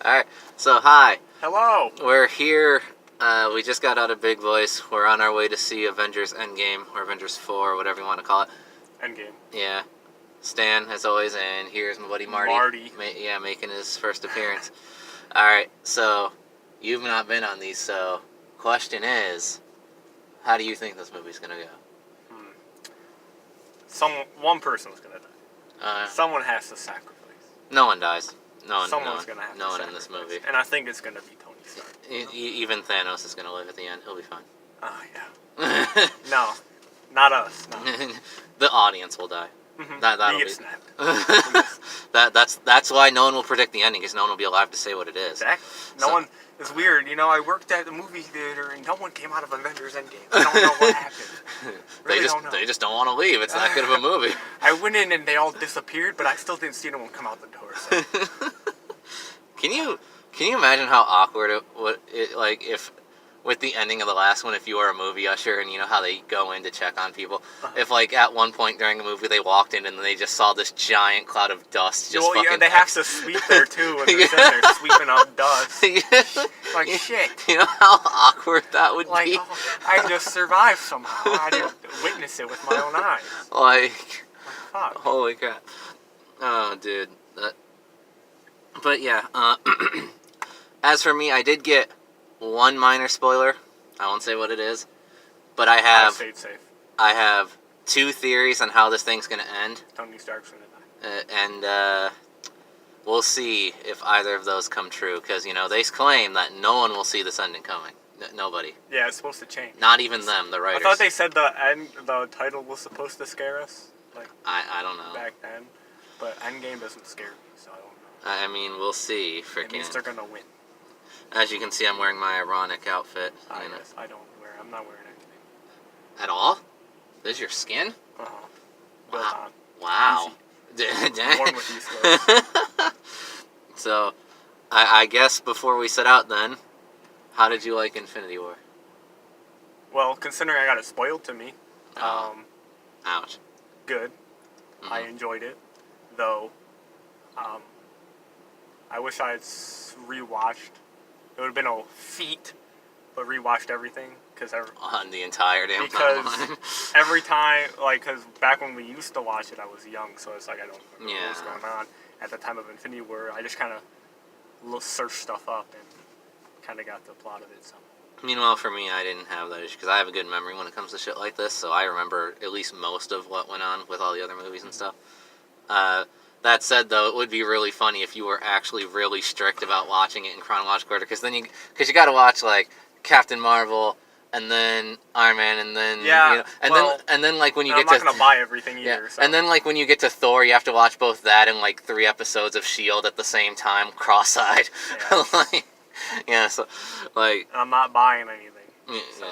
Alright, so hi. Hello. We're here. We just got out of Big Voice. We're on our way to see Avengers Endgame, or Avengers 4, or whatever you want to call it. Endgame. Yeah. Stan, as always, and here's my buddy Marty. Making his first appearance. Alright, so you've not been on these, so question is, how do you think this movie's gonna go? One person's gonna die. Someone has to sacrifice. No one dies. Someone's gonna have to no one sacrifice. in this movie. And I think it's gonna be Tony Stark. Even Thanos is gonna live at the end. He'll be fine. Oh yeah. No, not us. No. The audience will die. Mm-hmm. That'll we be snapped. That's why no one will predict the ending, because no one will be alive to say what it is. Exactly. No one. It's weird. You know, I worked at the movie theater and no one came out of Avengers Endgame. I don't know what happened. They just don't want to leave. It's that good of a movie. I went in and they all disappeared, but I still didn't see anyone come out the door. So. Can you imagine how awkward it would if with the ending of the last one, if you were a movie usher and you know how they go in to check on people, if like at one point during a movie they walked in and they just saw this giant cloud of dust just they have to sweep there too when they're sitting there sweeping up dust. Like shit. You know how awkward that would be? Oh, I just survived somehow. I didn't witness it with my own eyes. Fuck. Holy crap. Oh, dude. But yeah, as for me, I did get one minor spoiler. I won't say what it is, but I have two theories on how this thing's gonna end. Tony Stark's gonna die. And we'll see if either of those come true, because they claim that no one will see this ending coming. Nobody. Yeah, it's supposed to change. Not even them, the writers. I thought they said the title was supposed to scare us. Like I don't know. Back then, but Endgame doesn't scare me, so I don't know. I mean, we'll see. It means they're gonna win. As you can see, I'm wearing my ironic outfit. I'm not wearing anything. At all? This is your skin? Uh-huh. Wow. Born with these clothes. So, I guess before we set out then, how did you like Infinity War? Well, considering I got it spoiled to me, ouch. Good. Mm-hmm. I enjoyed it, though. I wish I had rewatched. It would have been a feat, but rewatched everything on the entire damn time. Because every time, because back when we used to watch it, I was young, so it's like I don't know what's going on. At the time of Infinity War, I just kind of searched stuff up and kind of got the plot of it. So. Meanwhile, for me, I didn't have that issue because I have a good memory when it comes to shit like this, so I remember at least most of what went on with all the other movies and stuff. That said, though, it would be really funny if you were actually really strict about watching it in chronological order, because you got to watch like Captain Marvel and then Iron Man and then and then like when you get to, I'm not gonna buy everything either. Yeah, so. And then like when you get to Thor, you have to watch both that and like 3 episodes of Shield at the same time, cross-eyed. Yeah. So like I'm not buying anything. So.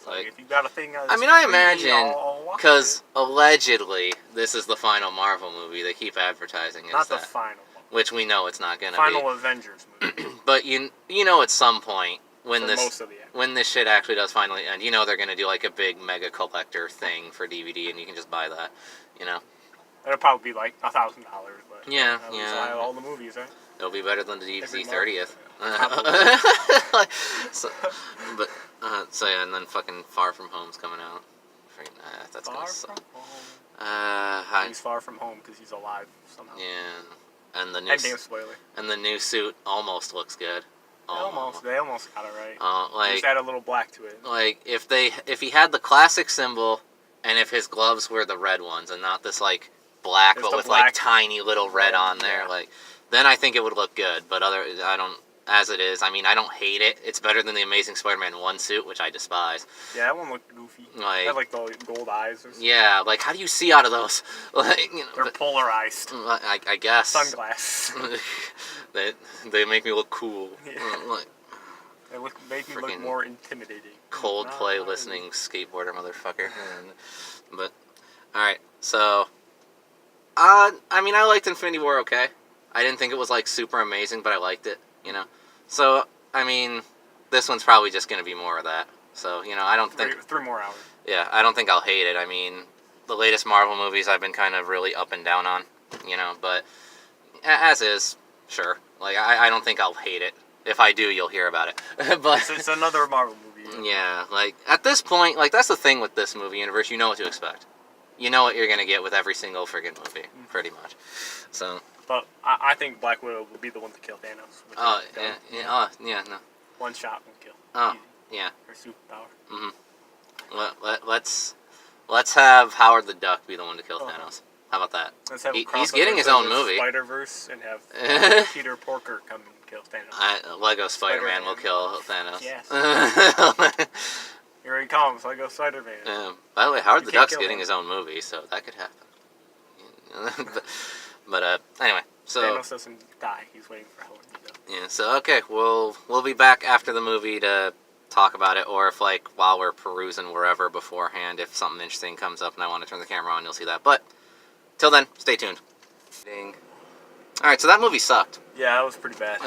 Like, if you got a thing, I imagine, because allegedly this is the final Marvel movie. They keep advertising it. Not the final one. Which we know it's not gonna be. Final Avengers movie. But you know at some point when this shit actually does finally end, they're gonna do like a big mega collector thing for DVD, and you can just buy that. It'll probably be like $1,000, but yeah. All the movies, right? It'll be better than the DVD 30th. And then fucking Far From Home's coming out. That's gonna suck. He's far from home because he's alive somehow. Yeah, and the new suit almost looks good. They almost got it right. Just add a little black to it. Like if he had the classic symbol, and if his gloves were the red ones and not this like black but with like tiny little red on there, then I think it would look good. But I don't. As it is, I mean, I don't hate it. It's better than the Amazing Spider-Man 1 suit, which I despise. Yeah, that one looked goofy. It had like the gold eyes or something. Yeah, like how do you see out of those? They're polarized. I guess. Sunglasses. they make me look cool. Yeah. They make me look more intimidating. Coldplay listening skateboarder motherfucker. But alright, so I mean, I liked Infinity War okay. I didn't think it was like super amazing, but I liked it. So, I mean, this one's probably just going to be more of that. So, I don't think... 3 more hours. Yeah, I don't think I'll hate it. I mean, the latest Marvel movies I've been kind of really up and down on, but as is, sure. Like, I don't think I'll hate it. If I do, you'll hear about it. But It's another Marvel movie. yeah, like, at this point, like, that's the thing with this movie universe. You know what to expect. You know what you're going to get with every single friggin' movie, pretty much. So... But I think Black Widow will be the one to kill Thanos. Oh, yeah, no. One shot will kill. Oh, Easy. yeah. Her superpower. Let's have Howard the Duck be the one to kill Thanos. How about that? Let's have He's getting his own movie. Spider-Verse and have Peter Porker come and kill Thanos. Lego Spider-Man will kill Thanos. Yes. Here he comes, Lego Spider-Man. By the way, Howard the Duck's kill getting him. his own movie, so that could happen. but anyway, so Thanos doesn't die. He's waiting for Howard the Duck. yeah, so okay, we'll be back after the movie to talk about it, or if like while we're perusing wherever beforehand, if something interesting comes up and I want to turn the camera on, you'll see that. But till then, stay tuned. Ding. All right, so that movie sucked. Yeah, that was pretty bad.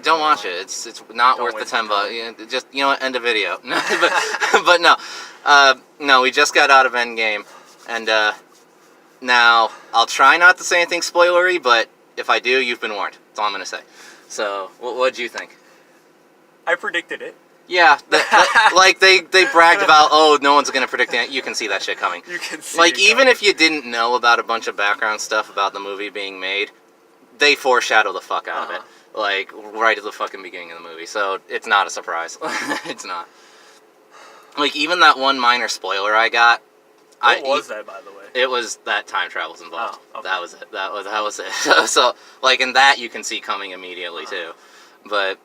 Don't watch it. It's not worth the $10. Yeah, just end the video. but no, no, we just got out of Endgame, and now I'll try not to say anything spoilery, but if I do, you've been warned. That's all I'm gonna say. So, what'd you think? I predicted it. Yeah, like they bragged about, oh, no one's gonna predict it. You can see that shit coming. You can see like it even coming. if you didn't know about a bunch of background stuff about the movie being made, they foreshadow the fuck out of it, like right at the fucking beginning of the movie. So it's not a surprise. It's not. Like even that one minor spoiler I got. What was that, by the way? It was that time travel's involved. Oh, okay. That was it. That was it. So like in that you can see coming immediately too, but.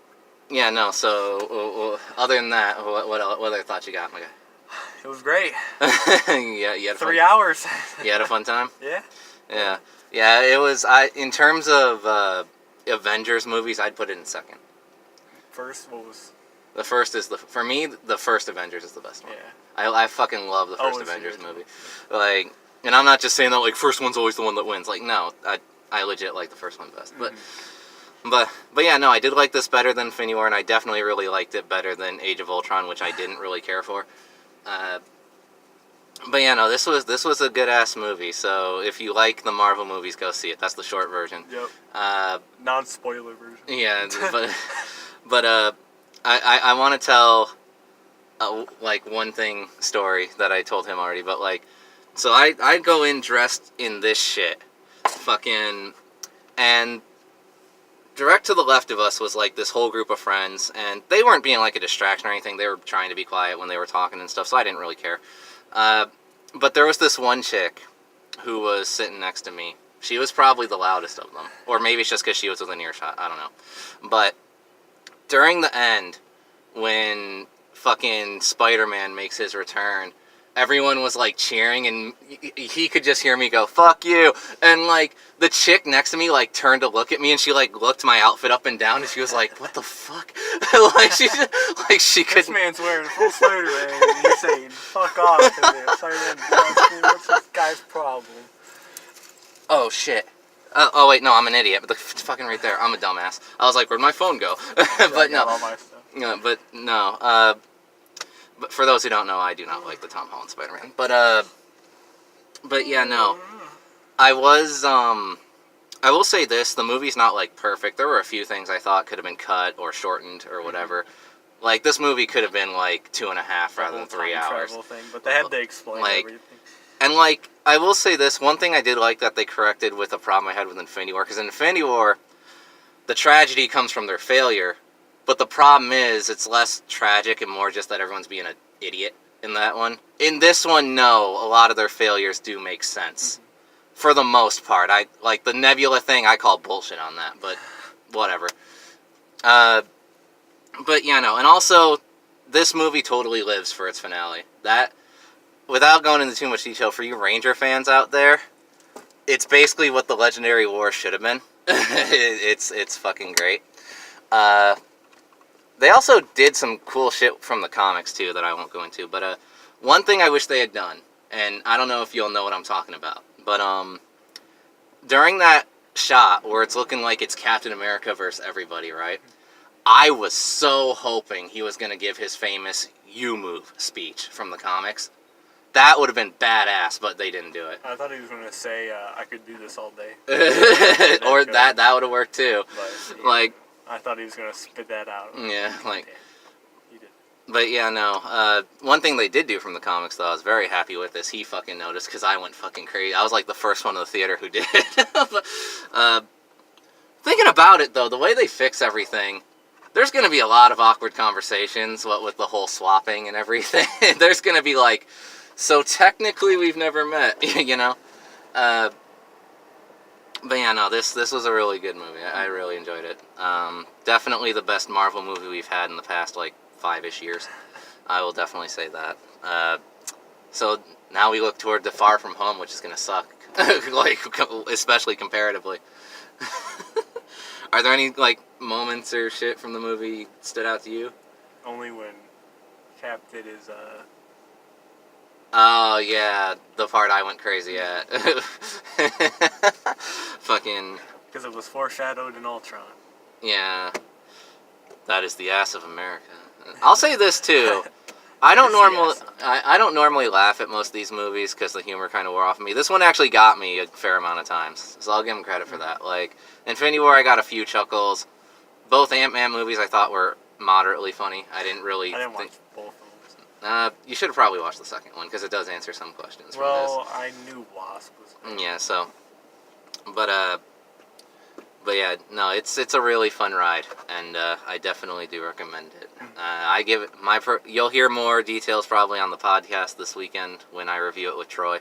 Yeah, no, so, other than that, what other thoughts you got, my guy? It was great. Yeah, you had a 3 hours. You had a fun time? Yeah. Yeah, it was, in terms of, Avengers movies, I'd put it in second. First, what was... The first is, for me, the first Avengers is the best one. Yeah. I fucking love the first it's Avengers good. movie. Like, and I'm not just saying that, like, first one's always the one that wins. Like, no, I legit like the first one best. But yeah, no, I did like this better than Infinity War, and I definitely really liked it better than Age of Ultron, which I didn't really care for. But yeah, no, this was a good ass movie. So if you like the Marvel movies, go see it. That's the short version. Yep. Non-spoiler version. Yeah, but I want to tell like one story that I told him already. But like, so I go in dressed in this shit, fucking, and. Direct to the left of us was like this whole group of friends, and they weren't being like a distraction or anything. They were trying to be quiet when they were talking and stuff, so I didn't really care. But there was this one chick who was sitting next to me. She was probably the loudest of them, or maybe it's just because she was within earshot. I don't know. But during the end, when fucking Spider-Man makes his return, everyone was like cheering, and he could just hear me go, "Fuck you!" And like the chick next to me like turned to look at me, and she like looked my outfit up and down, and she was like, "What the fuck?" Like she couldn't. This man's wearing a full Spider-Man, and you're saying, "Fuck off!" Spider-Man, what's this guy's problem? Oh shit. Oh wait, no, I'm an idiot. But it's fucking right there. I'm a dumbass. I was like, "Where'd my phone go?" But no. All my stuff. Yeah, but no. But for those who don't know, I do not like the Tom Holland Spider-Man. But yeah, no. I will say this, the movie's not, like, perfect. There were a few things I thought could have been cut or shortened or whatever. Like, this movie could have been, like, 2.5 rather than 3 hours. Thing, but they had to explain everything. And, like, I will say this, one thing I did like that they corrected with a problem I had with Infinity War, because in Infinity War, the tragedy comes from their failure. But the problem is, it's less tragic and more just that everyone's being an idiot in that one. In this one, no, a lot of their failures do make sense. Mm-hmm. For the most part. Like, the Nebula thing, I call bullshit on that, but whatever. But, yeah, no, and also, this movie totally lives for its finale. That, without going into too much detail, for you Ranger fans out there, it's basically what the Legendary War should have been. It's fucking great. They also did some cool shit from the comics, too, that I won't go into. But one thing I wish they had done, and I don't know if you'll know what I'm talking about, but during that shot where it's looking like it's Captain America versus everybody, right? I was so hoping he was going to give his famous "you move" speech from the comics. That would have been badass, but they didn't do it. I thought he was going to say, I could do this all day. Or that would have worked too. But, yeah, Like, I thought he was going to spit that out. yeah, like, He did. but yeah, no. One thing they did do from the comics, though, I was very happy with this. He fucking noticed, because I went fucking crazy. I was like the first one in the theater who did. But, thinking about it, though, the way they fix everything, there's going to be a lot of awkward conversations, what with the whole swapping and everything. There's going to be like, so technically we've never met, you know? But yeah, no, this was a really good movie. I really enjoyed it. Definitely the best Marvel movie we've had in the past, like, 5-ish years. I will definitely say that. So now we look toward the Far From Home, which is going to suck. Like, especially comparatively. Are there any, like, moments or shit from the movie stood out to you? Only when Cap did his, Oh, yeah, the part I went crazy at. Fucking, because it was foreshadowed in Ultron. yeah, that is the ass of America. I'll say this, too. I don't normally laugh at most of these movies because the humor kind of wore off of me. This one actually got me a fair amount of times, so I'll give him credit for that. Like, Infinity War, I got a few chuckles. Both Ant-Man movies I thought were moderately funny. I didn't watch both of them. You should have probably watched the second one because it does answer some questions. Well, I knew Wasp was good. Yeah, so, but yeah, no, it's a really fun ride, and I definitely do recommend it. I give it you'll hear more details probably on the podcast this weekend when I review it with Troy,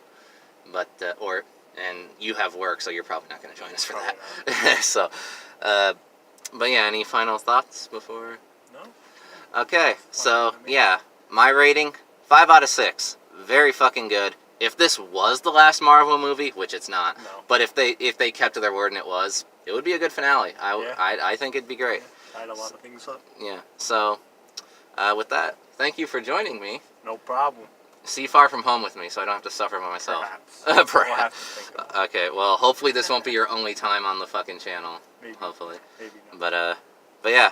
but and you have work, so you're probably not going to join us for that. So, but yeah, any final thoughts before? No. Okay, so yeah, my rating 5 out of 6, very fucking good. If this was the last Marvel movie, which it's not, No. but if they kept to their word and it would be a good finale. I think it'd be great. I had a lot of things up. Yeah. So, with that, thank you for joining me. No problem. See Far From Home with me, so I don't have to suffer by myself. Perhaps. Perhaps. We'll have to think about it. Okay. Well, hopefully this won't be your only time on the fucking channel. Maybe. Hopefully. Maybe not. But yeah.